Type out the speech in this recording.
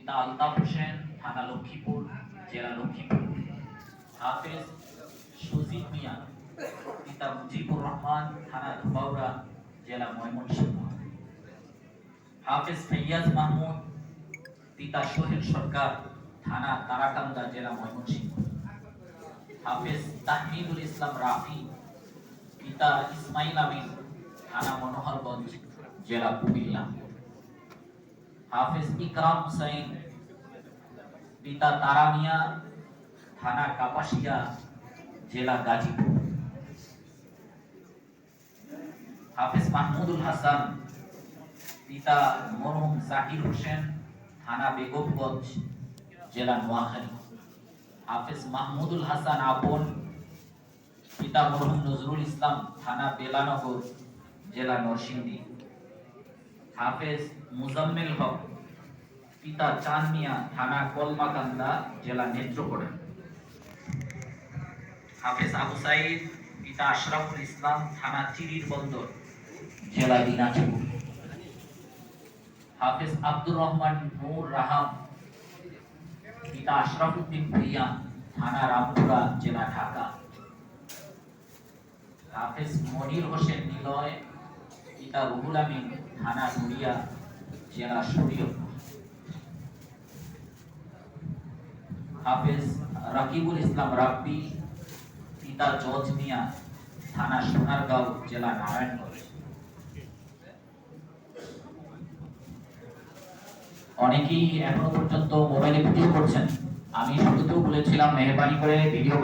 পিতা আলতাফ হোসেন, থানা লক্ষ্মীপুর, জেলা লক্ষ্মীপুর। হাফেজ সুজিত মিয়া, পিতা মুজিবুর রহমান, থানা ধুবাউড়া, জেলা ময়মনসিংহ। হাফেজ ফৈয়াজ মাহমুদ, পিতা সোহেল সরকার, থানা তারাকান্দা, জেলা ময়মনসিংহ। হাফেজ তাহমিদুল ইসলাম রাফি, পিতা ইসমাইল আমিন, থানা মনোহরগঞ্জ, জেলা কুমিল্লা। হাফেজ ইকরাম হুসাইন, পিতা তারা মিয়া, থানা কাপাসিয়া, জেলা গাজীপুর। হাফেজ মাহমুদুল হাসান, পিতা মরহুম জাকির হোসেন, থানা বেগমগঞ্জ, জেলা নোয়াখালী। হাফেজ মাহমুদুল হাসান আপন, পিতা মরহুম নজরুল ইসলাম, থানা বেলানগর, জেলা নরসিংদী। হাফেজ মুজাম্মেল হক, পিতা চাঁদ মিয়া, থানা কলমাকান্দা, জেলা নেত্রকোনা। হাফেজ আবু সাইদ, পিতা আশরাফুল ইসলাম, থানা চিরির বন্দর, জেলা দিনাজপুর। হাফেজ আব্দুর রহমান নূর রাহাম, পিতা আশরাফুদ্দিন ভুইয়া, থানা রামপুরা, জেলা ঢাকা। হাফেজ মনির হোসেন নিলয়, পিতা রুহুল আমিন, থানা নুরিয়া, জেলা শরীয়তপুর। হাফেজ রাকিবুল ইসলাম রাব্বি, পিতা জজ মিয়া, থানা সোনারগাঁও, জেলা নারায়ণগঞ্জ। অনেকেই এখনো পর্যন্ত মোবাইলে ভিডিও করছেন। আমি শুরুতেও বলেছিলাম মেহরবানি করে ভিডিও